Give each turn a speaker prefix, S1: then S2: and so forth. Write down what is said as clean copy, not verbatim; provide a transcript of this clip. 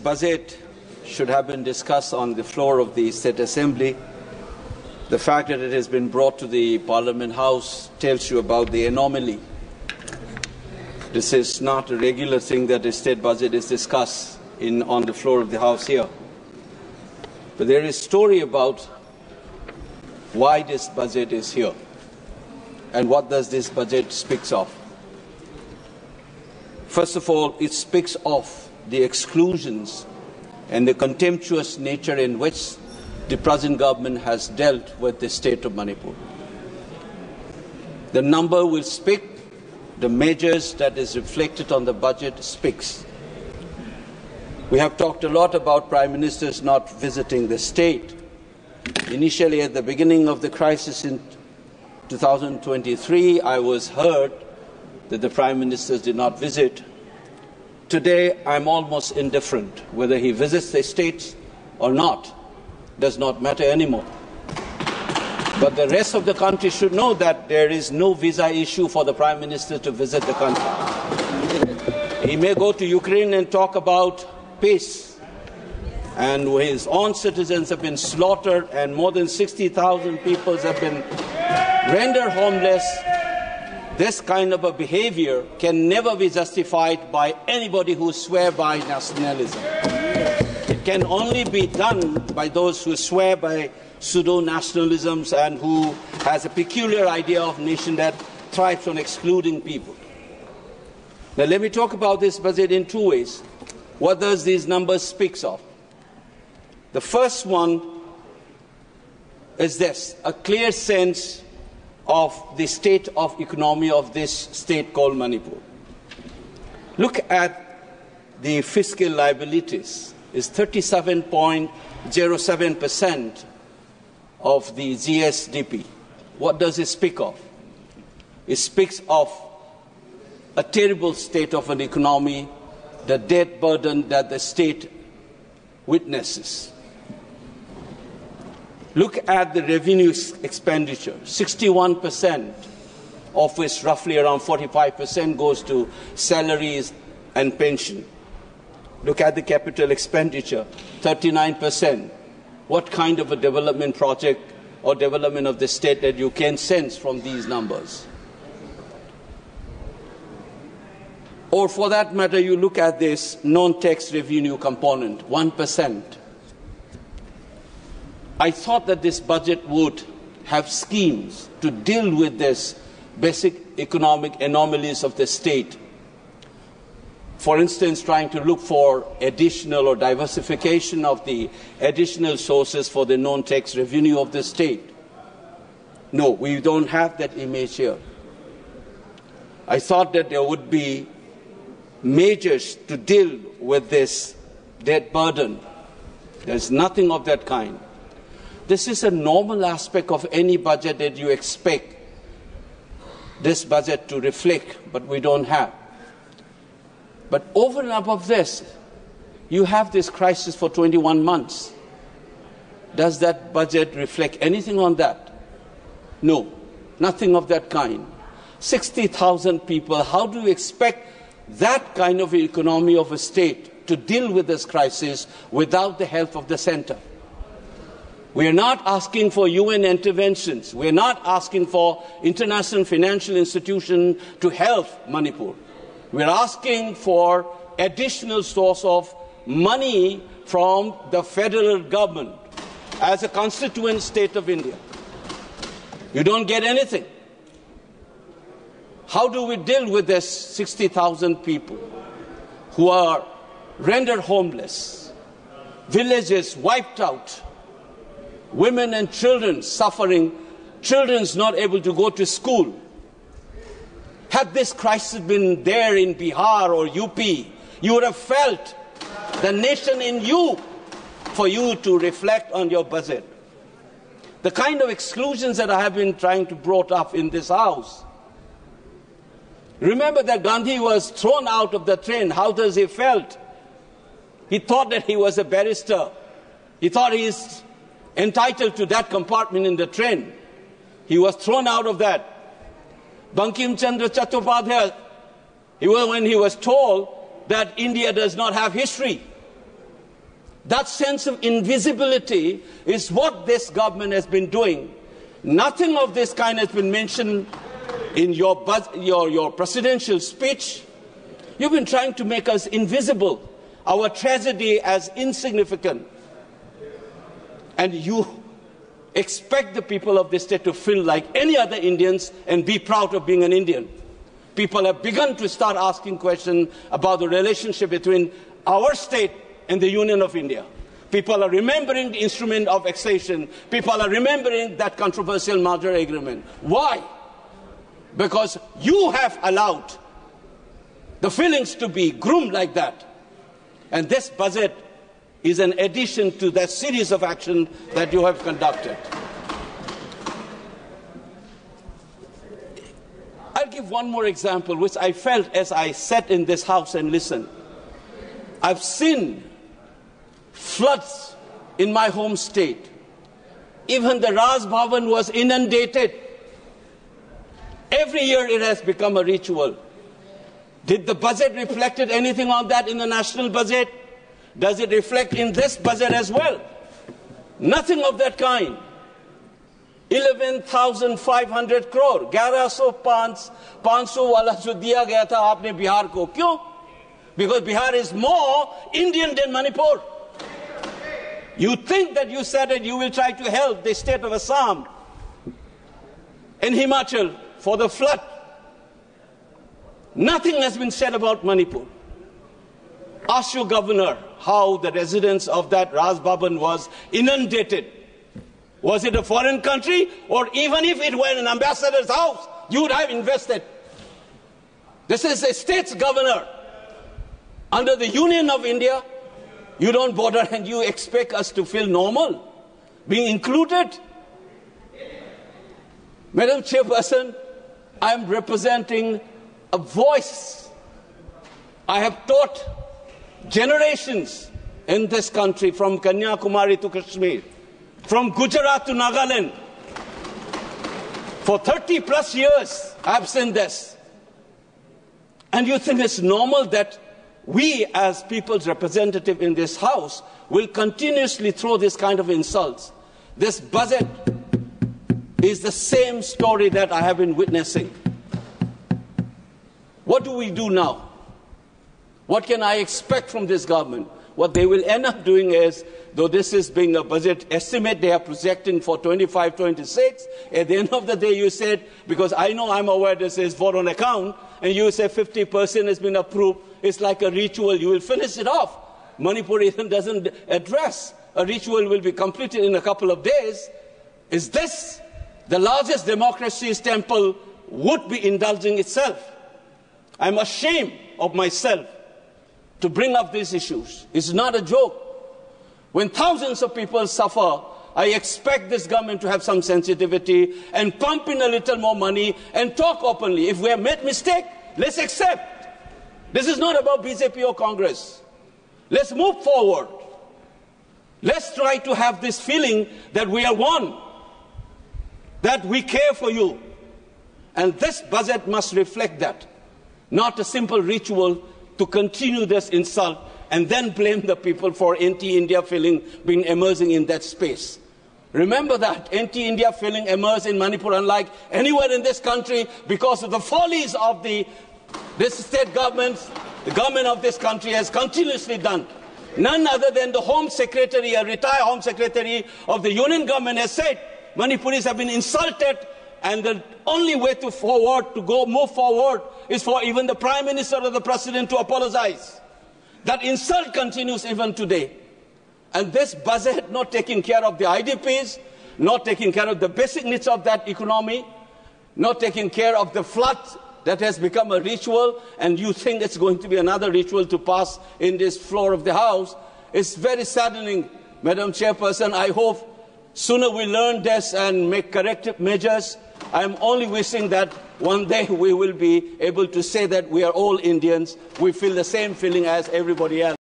S1: Budget should have been discussed on the floor of the State Assembly. The fact that it has been brought to the Parliament House tells you about the anomaly. This is not a regular thing that the state budget is discussed on the floor of the House here. But there is a story about why this budget is here and what does this budget speak of. First of all, it speaks of the exclusions and the contemptuous nature in which the present government has dealt with the state of Manipur. The number will speak, the measures that is reflected on the budget speaks. We have talked a lot about Prime Ministers not visiting the state. Initially, at the beginning of the crisis in 2023, I was heard that the Prime Ministers did not visit. Today, I'm almost indifferent. Whether he visits the states or not does not matter anymore. But the rest of the country should know that there is no visa issue for the Prime Minister to visit the country. He may go to Ukraine and talk about peace, and his own citizens have been slaughtered and more than 60,000 people have been rendered homeless. This kind of a behavior can never be justified by anybody who swears by nationalism. It can only be done by those who swear by pseudo-nationalisms and who has a peculiar idea of nation that thrives on excluding people. Now let me talk about this budget in two ways. What does these numbers speak of? The first one is this, a clear sense of the state of economy of this state called Manipur. Look at the fiscal liabilities. It's 37.07% of the GSDP. What does it speak of? It speaks of a terrible state of an economy, the debt burden that the state witnesses. Look at the revenue expenditure, 61%, of which roughly around 45% goes to salaries and pension. Look at the capital expenditure, 39%. What kind of a development project or development of the state that you can sense from these numbers? Or for that matter, you look at this non-tax revenue component, 1%. I thought that this budget would have schemes to deal with this basic economic anomalies of the state. For instance, trying to look for additional or diversification of the additional sources for the non-tax revenue of the state. No, we don't have that image here. I thought that there would be measures to deal with this debt burden. There's nothing of that kind. This is a normal aspect of any budget that you expect this budget to reflect, but we don't have. But over and above this, you have this crisis for 21 months. Does that budget reflect anything on that? No, nothing of that kind. 60,000 people, how do you expect that kind of economy of a state to deal with this crisis without the help of the center? We are not asking for UN interventions. We are not asking for international financial institutions to help Manipur. We are asking for additional source of money from the federal government as a constituent state of India. You don't get anything. How do we deal with this 60,000 people who are rendered homeless, villages wiped out, women and children suffering, children not able to go to school? Had this crisis been there in Bihar or UP, you would have felt the nation in you for you to reflect on your budget. The kind of exclusions that I have been trying to brought up in this house. Remember that Gandhi was thrown out of the train. How does he felt? He thought that he was a barrister. He thought he is entitled to that compartment in the train. He was thrown out of that. Bankim Chandra Chattopadhyay, when he was told that India does not have history, That sense of invisibility is what this government has been doing. Nothing of this kind has been mentioned in your presidential speech. You've been trying to make us invisible, our tragedy as insignificant. And you expect the people of this state to feel like any other Indians and be proud of being an Indian. People have begun to start asking questions about the relationship between our state and the Union of India. People are remembering the instrument of annexation. People are remembering that controversial merger agreement. Why? Because you have allowed the feelings to be groomed like that. And this budget is an addition to that series of actions that you have conducted. I'll give one more example, which I felt as I sat in this house and listened. I've seen floods in my home state. Even the Raj Bhavan was inundated. Every year it has become a ritual. Did the budget reflect anything on that in the national budget? Does it reflect in this budget as well? Nothing of that kind. 11,500 crore, 11,500 वाला जो दिया गया था आपने बिहार को, क्यों? Because Bihar is more Indian than Manipur. You think that you said that you will try to help the state of Assam and Himachal for the flood. Nothing has been said about Manipur. Ask your governor how the residents of that Raj Bhavan was inundated. Was it a foreign country? Or even if it were an ambassador's house, you would have invested. This is a state's governor. Under the Union of India, you don't bother and you expect us to feel normal, being included. Madam Chairperson, I am representing a voice. I have taught generations in this country, from Kanyakumari to Kashmir, from Gujarat to Nagaland. For 30 plus years, I have seen this. And you think it's normal that we, as people's representative in this House, will continuously throw this kind of insults? This budget is the same story that I have been witnessing. What do we do now? What can I expect from this government? What they will end up doing is, though this is being a budget estimate they are projecting for 25-26, at the end of the day you said, because I know I'm aware this is vote on account, and you say 50% has been approved, it's like a ritual, you will finish it off. Manipur even doesn't address. A ritual will be completed in a couple of days. Is this the largest democracy's temple would be indulging itself? I'm ashamed of myself to bring up these issues. It's not a joke. When thousands of people suffer, I expect this government to have some sensitivity and pump in a little more money and talk openly. If we have made mistake, let's accept. This is not about BJP or Congress. Let's move forward. Let's try to have this feeling that we are one, that we care for you. And this budget must reflect that, not a simple ritual to continue this insult and then blame the people for anti-India feeling being emerging in that space. Remember that anti-India feeling emerged in Manipur unlike anywhere in this country because of the follies of this state government. The government of this country has continuously done. None other than the Home Secretary, a retired Home Secretary of the Union government, has said Manipuris have been insulted, and the only way to move forward is for even the Prime Minister or the President to apologize. That insult continues even today. And this budget not taking care of the IDPs, not taking care of the basic needs of that economy, not taking care of the flood that has become a ritual, and you think it's going to be another ritual to pass in this floor of the House. It's very saddening, Madam Chairperson. I hope sooner we learn this and make corrective measures. I'm only wishing that one day we will be able to say that we are all Indians. We feel the same feeling as everybody else.